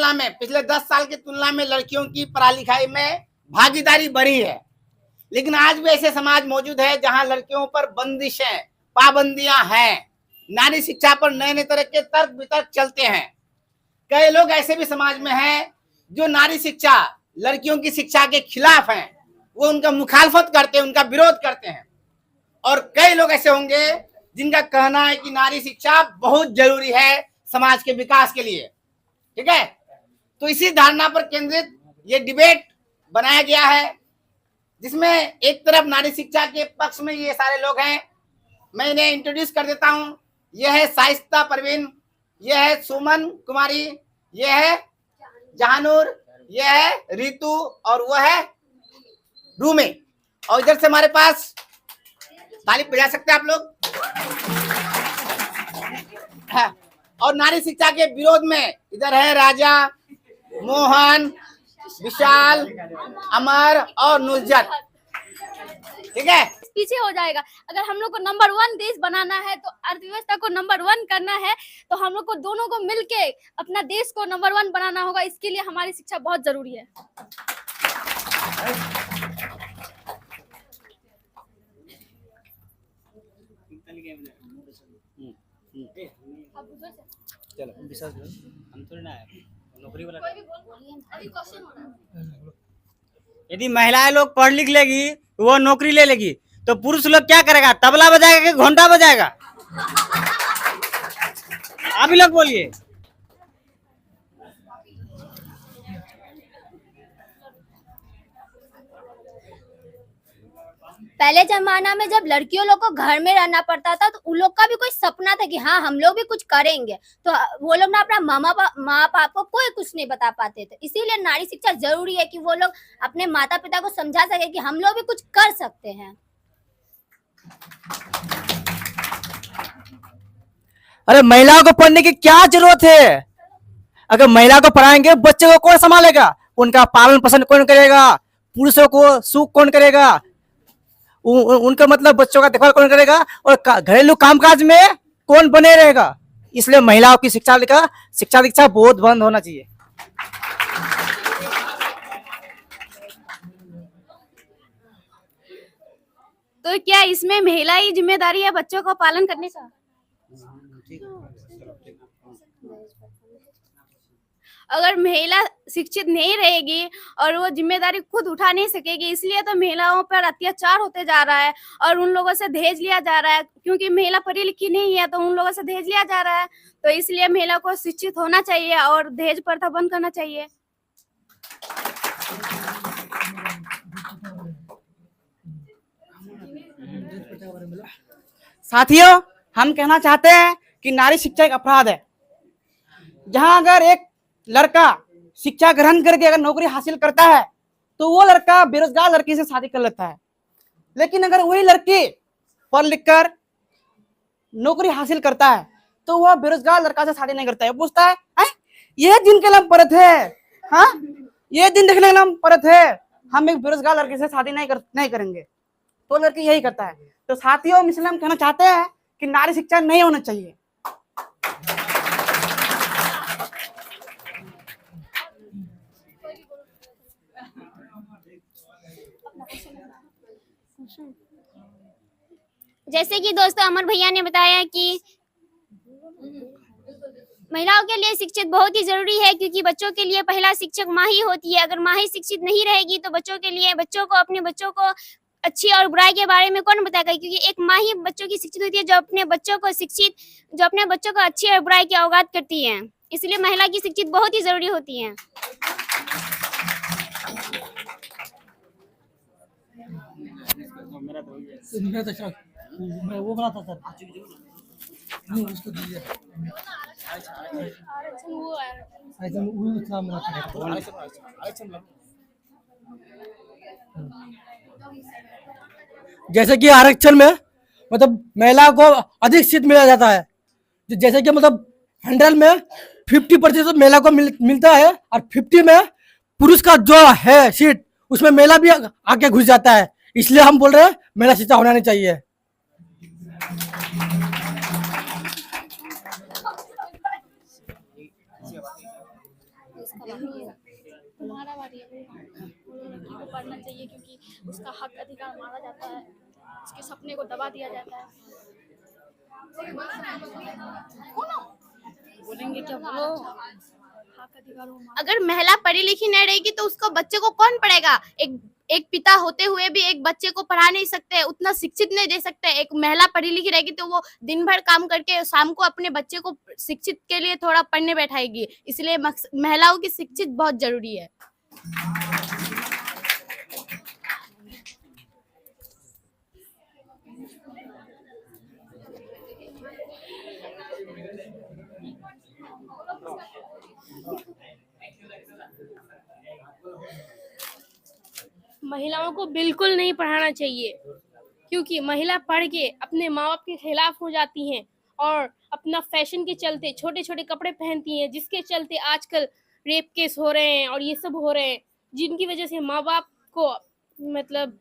तुलना में, पिछले 10 साल की तुलना में लड़कियों की पढ़ाई लिखाई में भागीदारी बढ़ी है। लेकिन आज भी ऐसे समाज मौजूद है जहां लड़कियों पर बंदिशें, पाबंदियां हैं। नारी शिक्षा पर नए नए तरह के तर्क वितर्क चलते हैं। कई लोग ऐसे भी समाज में हैं जो नारी शिक्षा, लड़कियों की शिक्षा के खिलाफ हैं। वो उनका मुखालफत करते हैं, उनका विरोध करते हैं। और कई लोग ऐसे होंगे जिनका कहना है कि नारी शिक्षा बहुत जरूरी है समाज के विकास के लिए। ठीक है, तो इसी धारणा पर केंद्रित ये डिबेट बनाया गया है, जिसमें एक तरफ नारी शिक्षा के पक्ष में ये सारे लोग हैं। मैं इन्हें इंट्रोड्यूस कर देता हूं। यह है शाइस्ता परवीन, यह है सुमन कुमारी, यह है जहानूर, यह है रितु और वह है रूमे। और इधर से हमारे पास ताली बजा सकते हैं आप लोग। और नारी शिक्षा के विरोध में इधर है राजा, मोहन, विशाल, अमर और नुसरत। ठीक है, पीछे हो जाएगा। अगर हम लोग को नंबर 1 देश बनाना है तो अर्थव्यवस्था को नंबर 1 करना है तो हम लोग को दोनों को मिलके अपना देश को नंबर 1 बनाना होगा। इसके लिए हमारी शिक्षा बहुत जरूरी है। यदि महिलाएं लोग पढ़ लिख लेगी, वो नौकरी ले लेगी, तो पुरुष लोग क्या करेगा? तबला बजाएगा कि घंटा बजाएगा? आप ही लोग बोलिए। पहले जमाना में जब लड़कियों लोग को घर में रहना पड़ता था तो उन लोग का भी कोई सपना था कि हाँ हम लोग भी कुछ करेंगे, तो वो लोग ना अपना माँ बाप को कोई कुछ नहीं बता पाते थे। इसीलिए नारी शिक्षा जरूरी है कि वो लोग अपने माता पिता को समझा सके कि हम लोग भी कुछ कर सकते हैं। अरे महिलाओं को पढ़ने की क्या जरूरत है? अगर महिला को पढ़ाएंगे, बच्चे को कौन संभालेगा? उनका पालन पोषण कौन करेगा? पुरुषों को सुख कौन करेगा? उनका मतलब बच्चों का देखभाल कौन करेगा? और घरेलू कामकाज में कौन बने रहेगा? इसलिए महिलाओं की शिक्षा दीक्षा बहुत बंद होना चाहिए। तो क्या इसमें महिला ही जिम्मेदारी है बच्चों को पालन करने का? अगर महिला शिक्षित नहीं रहेगी और वो जिम्मेदारी खुद उठा नहीं सकेगी, इसलिए तो महिलाओं पर अत्याचार होते जा रहा है और उन लोगों से दहेज लिया जा रहा है। क्योंकि महिला पढ़ी लिखी नहीं है तो उन लोगों से दहेज लिया जा रहा है। तो इसलिए महिला को शिक्षित होना चाहिए और दहेज प्रथा बंद करना चाहिए। साथियों, हम कहना चाहते हैं कि नारी शिक्षा एक अपराध है। जहां अगर एक लड़का शिक्षा ग्रहण करके अगर नौकरी हासिल करता है तो वो लड़का बेरोजगार लड़की से शादी कर लेता है। लेकिन अगर वही लड़की पढ़ लिख कर नौकरी हासिल करता है तो वह बेरोजगार लड़का से शादी नहीं करता है। पूछता है, ये दिन के लिए हम परत है, हाँ ये दिन देखने के लिए हम परत है, हम एक बेरोजगार लड़के से शादी नहीं करेंगे। तो लड़की यही करता है। तो साथियों, इसलिए हम कहना चाहते हैं कि नारी शिक्षा नहीं होना चाहिए। जैसे कि दोस्तों अमर भैया ने बताया कि महिलाओं के लिए शिक्षित बहुत ही जरूरी है, क्योंकि बच्चों के लिए पहला शिक्षक माँ ही होती है। अगर माँ ही शिक्षित नहीं रहेगी तो अपने बच्चों को अच्छी और बुराई के बारे में कौन बताएगा? क्योंकि एक माँ ही बच्चों की शिक्षित होती है, जो अपने बच्चों को अच्छी और बुराई की अवगत करती है। इसलिए महिला की शिक्षित बहुत ही जरूरी होती है। मैं वो बनाता था नहीं, उसको दीजिए। जैसे कि आरक्षण में मतलब महिला को अधिक सीट मिला जाता है। जैसे कि मतलब 100 में 50% महिला को मिलता है और 50 में पुरुष का जो है सीट उसमें महिला भी आके घुस जाता है। इसलिए हम बोल रहे हैं महिला शिक्षा होना नहीं चाहिए। तुम्हारा बारी है, वो लड़की को पढ़ना चाहिए क्योंकि उसका हक अधिकार मारा जाता है, उसके सपने को दबा दिया जाता है। बोलेंगे क्या बोलो। हक अधिकार वो अगर महिला पढ़ी लिखी नहीं रहेगी तो उसको बच्चे को कौन पढ़ेगा? एक पिता होते हुए भी एक बच्चे को पढ़ा नहीं सकते, उतना शिक्षित नहीं दे सकते। एक महिला पढ़ी लिखी रहेगी तो वो दिन भर काम करके शाम को अपने बच्चे को शिक्षित के लिए थोड़ा पढ़ने बैठाएगी। इसलिए महिलाओं की शिक्षित बहुत जरूरी है। महिलाओं को बिल्कुल नहीं पढ़ाना चाहिए क्योंकि महिला पढ़ के अपने माँ बाप के खिलाफ हो जाती हैं और अपना फैशन के चलते छोटे छोटे कपड़े पहनती हैं, जिसके चलते आजकल रेप केस हो रहे हैं और ये सब हो रहे हैं, जिनकी वजह से माँ बाप को मतलब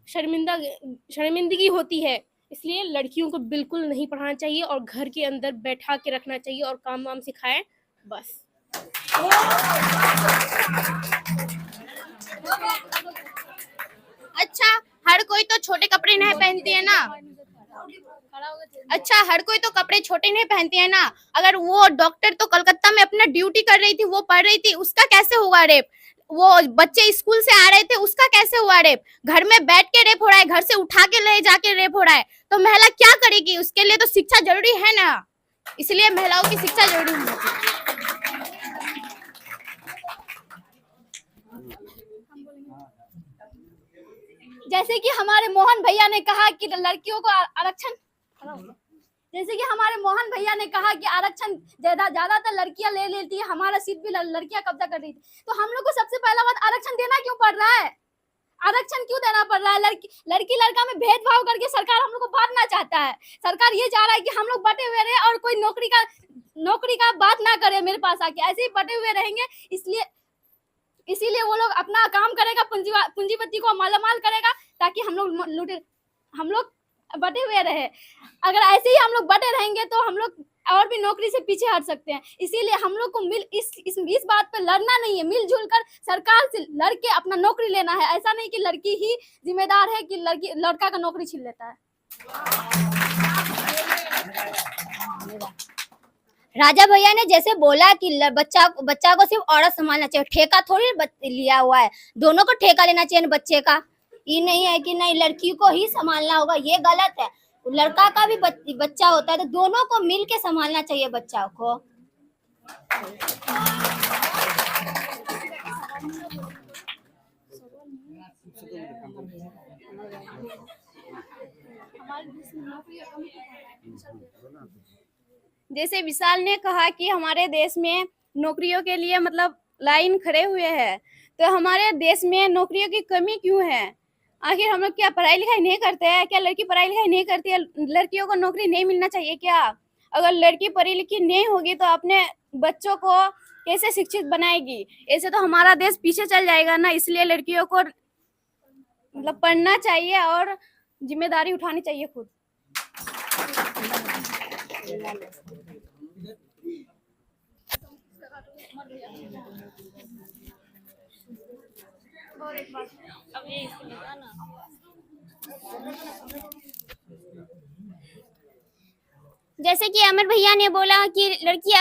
शर्मिंदगी होती है। इसलिए लड़कियों को बिल्कुल नहीं पढ़ाना चाहिए और घर के अंदर बैठा के रखना चाहिए और काम वाम सिखाएं बस। अच्छा, हर कोई तो छोटे कपड़े नहीं पहनती है ना। अच्छा, हर कोई तो कपड़े छोटे नहीं पहनती है ना। अगर वो डॉक्टर तो कलकत्ता में अपना ड्यूटी कर रही थी, वो पढ़ रही थी, उसका कैसे हुआ रेप? वो बच्चे स्कूल से आ रहे थे, उसका कैसे हुआ रेप? घर में बैठ के रेप हो रहा है, घर से उठा के ले जाके रेप हो रहा है, तो महिला क्या करेगी? उसके लिए तो शिक्षा जरूरी है ना। इसलिए महिलाओं की शिक्षा जरूरी है। जैसे कि हमारे मोहन भैया ने कहा कि लड़कियों को आरक्षण, जैसे कि हमारे मोहन भैया ने कहा कि आरक्षण ज्यादातर लड़कियां ले लेती है, हमारा सीट भी लड़कियां कब्जा कर रही थी। तो हम लोग को सबसे पहला बात आरक्षण देना क्यों पड़ रहा है? आरक्षण क्यों देना पड़ रहा है? लड़की लड़का में भेदभाव करके सरकार हम लोग को बांटना चाहता है। सरकार ये चाह रहा है कि हम लोग बटे हुए रहे और कोई नौकरी का बात ना करे मेरे पास आके, ऐसे ही बटे हुए रहेंगे। इसीलिए वो लोग अपना काम करेगा, पूंजीपति को मालामाल करेगा ताकि हम लोग बटे हुए रहे। अगर ऐसे ही हम लोग बटे रहेंगे तो हम लोग और भी नौकरी से पीछे हट सकते हैं। इसीलिए हम लोग को इस बात पे लड़ना नहीं है, मिलजुल कर सरकार से लड़ के अपना नौकरी लेना है। ऐसा नहीं कि लड़की ही जिम्मेदार है कि लड़का का नौकरी छीन लेता है। राजा भैया ने जैसे बोला कि बच्चा को सिर्फ औरत संभालना चाहिए, ठेका थोड़ी लिया हुआ है, दोनों को ठेका लेना चाहिए बच्चे का। ये नहीं है कि नहीं लड़की को ही संभालना होगा, ये गलत है। लड़का का भी बच्चा होता है तो दोनों को मिल के संभालना चाहिए बच्चा को। जैसे विशाल ने कहा कि हमारे देश में नौकरियों के लिए मतलब लाइन खड़े हुए हैं, तो हमारे देश में नौकरियों की कमी क्यों है? आखिर हम लोग क्या पढ़ाई लिखाई नहीं करते हैं? क्या लड़की पढ़ाई लिखाई नहीं करती है? लड़कियों को नौकरी नहीं मिलना चाहिए क्या? अगर लड़की पढ़ी लिखी नहीं होगी तो अपने बच्चों को कैसे शिक्षित बनाएगी? ऐसे तो हमारा देश पीछे चल जाएगा ना। इसलिए लड़कियों को मतलब पढ़ना चाहिए और जिम्मेदारी उठानी चाहिए खुद। और एक बात अब ये इसको बताना, जैसे कि अमर भैया ने बोला कि लड़की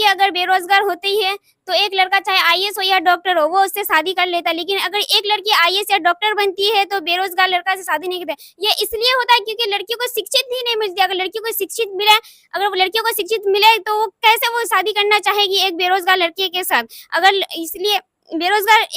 अगर बेरोजगार होती है तो एक लड़का चाहे आईएएस हो या डॉक्टर हो वो उससे शादी कर लेता है, लेकिन अगर एक लड़की आईएएस या डॉक्टर बनती है तो बेरोजगार लड़का से शादी नहीं करते। ये इसलिए होता है क्योंकि लड़कियों को शिक्षित ही नहीं मिलती। अगर लड़कियों को शिक्षित मिले तो वो कैसे वो शादी करना चाहेगी एक बेरोजगार लड़के के साथ? अगर इसलिए बेरोजगार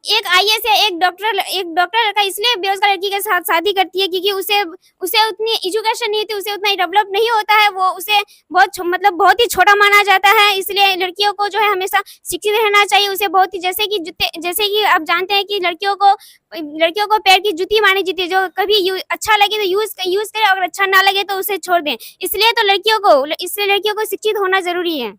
एक आईएएस या एक डॉक्टर लड़का इसलिए बेरोजगार लड़की के साथ शादी करती है क्योंकि उसे उतनी एजुकेशन नहीं थी, उसे उतना डेवलप नहीं होता है, वो उसे बहुत ही छोटा माना जाता है। इसलिए लड़कियों को जो है हमेशा शिक्षित रहना चाहिए। उसे बहुत ही जैसे कि आप जानते हैं कि लड़कियों को पैर की जूती मानी जाती है, जो कभी अच्छा लगे तो यूज करे, अगर अच्छा ना लगे तो उसे छोड़ दें। इसलिए तो लड़कियों को शिक्षित होना जरूरी है।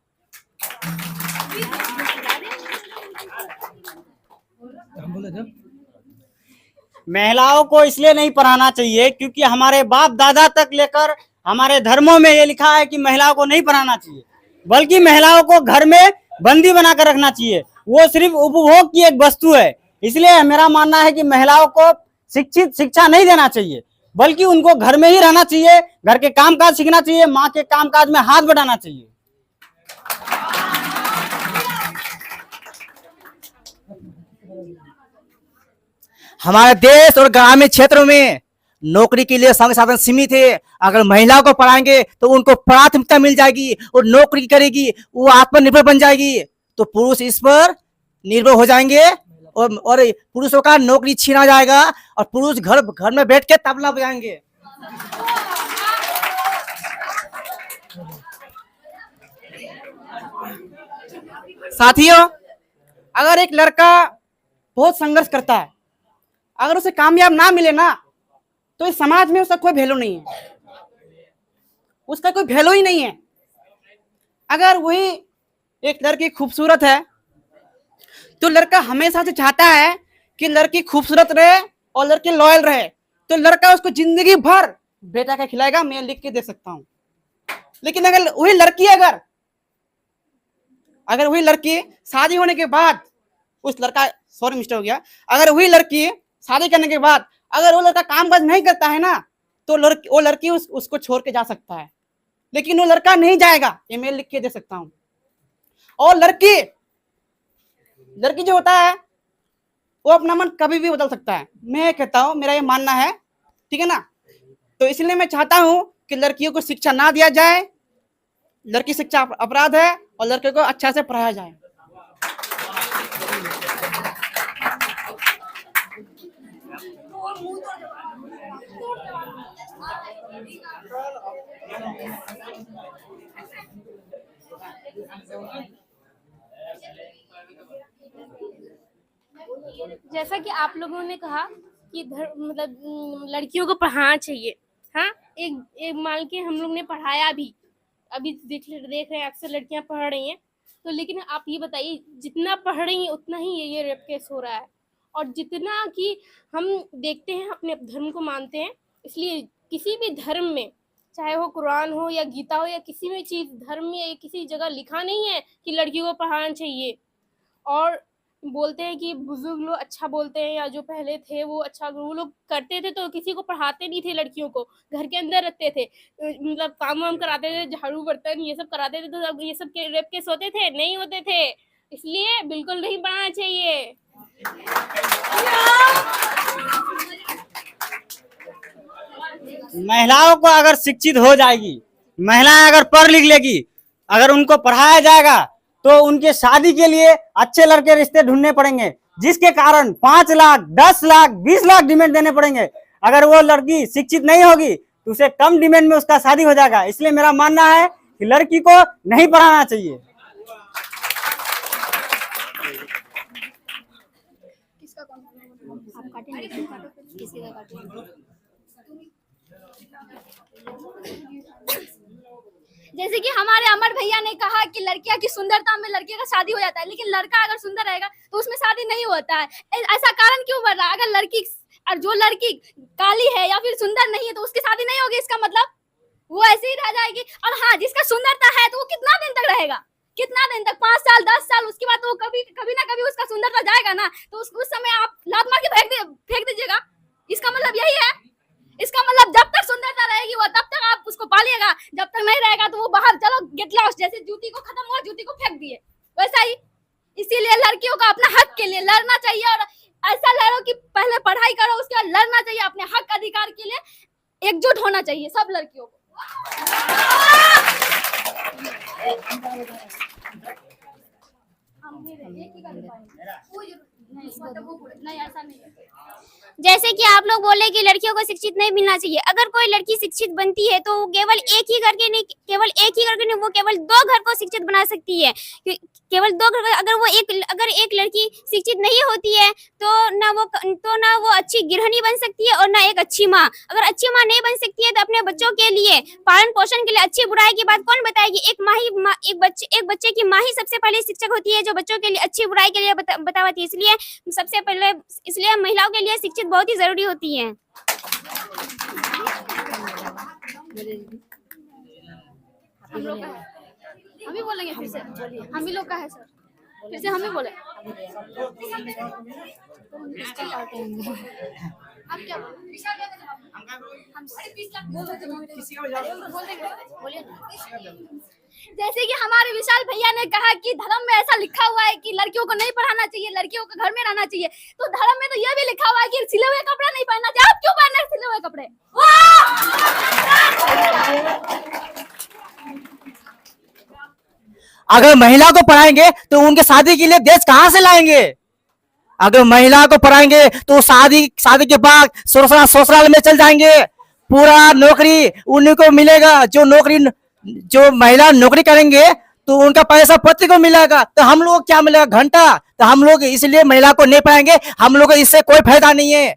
महिलाओं को इसलिए नहीं पढ़ाना चाहिए क्योंकि हमारे बाप दादा तक लेकर हमारे धर्मों में ये लिखा है कि महिलाओं को नहीं पढ़ाना चाहिए, बल्कि महिलाओं को घर में बंदी बनाकर रखना चाहिए। वो सिर्फ उपभोग की एक वस्तु है। इसलिए मेरा मानना है कि महिलाओं को शिक्षा नहीं देना चाहिए, बल्कि उनको घर में ही रहना चाहिए, घर के कामकाज सीखना चाहिए, माँ के कामकाज में हाथ बटाना चाहिए। हमारे देश और ग्रामीण क्षेत्रों में नौकरी के लिए संसाधन सीमित है। अगर महिलाओं को पढ़ाएंगे तो उनको प्राथमिकता मिल जाएगी और नौकरी करेगी, वो आत्मनिर्भर बन जाएगी। तो पुरुष इस पर निर्भर हो जाएंगे और पुरुषों का नौकरी छीना जाएगा और पुरुष घर में बैठ के तबला बजाएंगे। साथियों, अगर एक लड़का बहुत संघर्ष करता है, अगर उसे कामयाब ना मिले ना, तो इस समाज में उसका कोई वैल्यू नहीं है, उसका कोई वैल्यू ही नहीं है। अगर वही एक लड़की खूबसूरत है तो लड़का हमेशा से चाहता है कि लड़की खूबसूरत रहे और लड़की लॉयल रहे, तो लड़का उसको जिंदगी भर बेटा क्या खिलाएगा मैं लिख के दे सकता हूं। लेकिन अगर वही लड़की शादी होने के बाद अगर वही लड़की शादी करने के बाद अगर वो लड़का काम काज नहीं करता है ना, तो वो लड़की उसको छोड़ के जा सकता है, लेकिन वो लड़का नहीं जाएगा, ये मैं लिख के दे सकता हूं। और लड़की जो होता है वो अपना मन कभी भी बदल सकता है। मैं कहता हूं, मेरा ये मानना है, ठीक है ना। तो इसलिए मैं चाहता हूं कि लड़कियों को शिक्षा ना दिया जाए, लड़की शिक्षा अपराध है, और लड़के को अच्छा से पढ़ाया जाए। जैसा कि आप लोगों ने कहा कि लड़कियों को पढ़ाना चाहिए। हाँ, एक मान के हम लोग ने पढ़ाया भी, अभी देख रहे हैं अक्सर लड़कियां पढ़ रही हैं, तो लेकिन आप ये बताइए, जितना पढ़ रही हैं उतना ही ये रेप केस हो रहा है। और जितना कि हम देखते हैं, अपने धर्म को मानते हैं, इसलिए किसी भी धर्म में, चाहे वो कुरान हो या गीता हो या किसी भी चीज़ धर्म में किसी जगह लिखा नहीं है कि लड़कियों को पढ़ाना चाहिए। और बोलते हैं कि बुजुर्ग लोग अच्छा बोलते हैं, या जो पहले थे वो अच्छा, वो लोग करते थे तो किसी को पढ़ाते नहीं थे, लड़कियों को घर के अंदर रखते थे, मतलब काम वाम कराते थे, झाड़ू बर्तन ये सब कराते थे, तो ये सब रेप केस होते थे? नहीं होते थे। इसलिए बिल्कुल नहीं पढ़ाना चाहिए। महिलाओं को अगर शिक्षित हो जाएगी, महिलाएं अगर पढ़ लिख लेगी, अगर उनको पढ़ाया जाएगा, तो उनके शादी के लिए अच्छे लड़के रिश्ते ढूंढने पड़ेंगे, जिसके कारण 5 लाख 10 लाख 20 लाख डिमांड देने पड़ेंगे। अगर वो लड़की शिक्षित नहीं होगी तो उसे कम डिमांड में उसका शादी हो जाएगा। इसलिए मेरा मानना है कि लड़की को नहीं पढ़ाना चाहिए। जैसे कि हमारे अमर भैया ने कहा कि लड़कियां की सुंदरता में लड़के का शादी हो जाता है, लेकिन लड़का अगर सुंदर रहेगा तो उसमें शादी नहीं होता है। ऐसा कारण क्यों बढ़ रहा है? अगर लड़की और जो लड़की काली है या फिर सुंदर नहीं है तो उसकी शादी नहीं होगी, इसका मतलब वो ऐसे ही रह जाएगी। और हाँ, जिसका सुंदरता है तो वो कितना दिन तक रहेगा, कितना दिन तक, 5 साल 10 साल, उसके बाद तो वो कभी ना कभी उसका सुंदरता जाएगा ना, तो उस समय आप लात मार के फेंक दीजिएगा। इसका मतलब यही है। इसका मतलब जब तक सुंदरता रहेगी वो तब तक आप उसको पालिएगा, जब तक नहीं रहेगा तो वो बाहर, चलो गेट लॉस्ट, जैसे जूती को खत्म हुआ जूती को फेंक दिए, वैसा ही। इसीलिए लड़कियों को अपना हक के लिए लड़ना चाहिए, और ऐसा लड़ो कि पहले पढ़ाई करो, उसके बाद लड़ना चाहिए। अपने हक अधिकार के लिए एकजुट होना चाहिए सब लड़कियों को। नहीं, ऐसा नहीं है। जैसे कि आप लोग बोले कि लड़कियों को शिक्षित नहीं मिलना चाहिए। अगर कोई लड़की शिक्षित बनती है तो वो केवल एक ही करके नहीं, वो केवल 2 घर को शिक्षित बना सकती है। केवल 2 घर, अगर एक लड़की शिक्षित नहीं होती है तो ना वो अच्छी गृहिणी बन सकती है और ना एक अच्छी माँ। अगर अच्छी माँ नहीं बन सकती है तो अपने बच्चों के लिए पालन पोषण के लिए अच्छी बुराई की बात कौन बताएगी? एक बच्चे की माँ ही सबसे पहले शिक्षक होती है, जो बच्चों के लिए अच्छी बुराई के लिए बताती है। इसलिए महिलाओं के लिए शिक्षित बहुत ही जरूरी होती है। हम ही बोलेंगे फिर से, हम ही लोग का है सर, फिर से हम ही बोले। आप क्या जैसे कि हमारे विशाल भैया ने कहा कि धर्म में ऐसा लिखा हुआ है कि लड़कियों को नहीं पढ़ाना चाहिए, लड़कियों को घर में रहना चाहिए, तो धर्म में तो यह भी लिखा हुआ है कि सिले हुए कपड़े नहीं पहनना चाहिए। आप क्यों पहन रहे हैं सिले हुए कपड़े? अगर महिला को पढ़ाएंगे तो उनके शादी के लिए देश कहां से लाएंगे? अगर महिला को पढ़ाएंगे तो शादी के बाद ससुराल में चल जाएंगे, पूरा नौकरी उन्हीं को मिलेगा। जो महिला नौकरी करेंगे तो उनका पैसा पति को मिलेगा, तो हम लोग को क्या मिलेगा? घंटा। तो हम लोग इसलिए महिला को नहीं पढ़ाएंगे, हम लोग को इससे कोई फायदा नहीं है।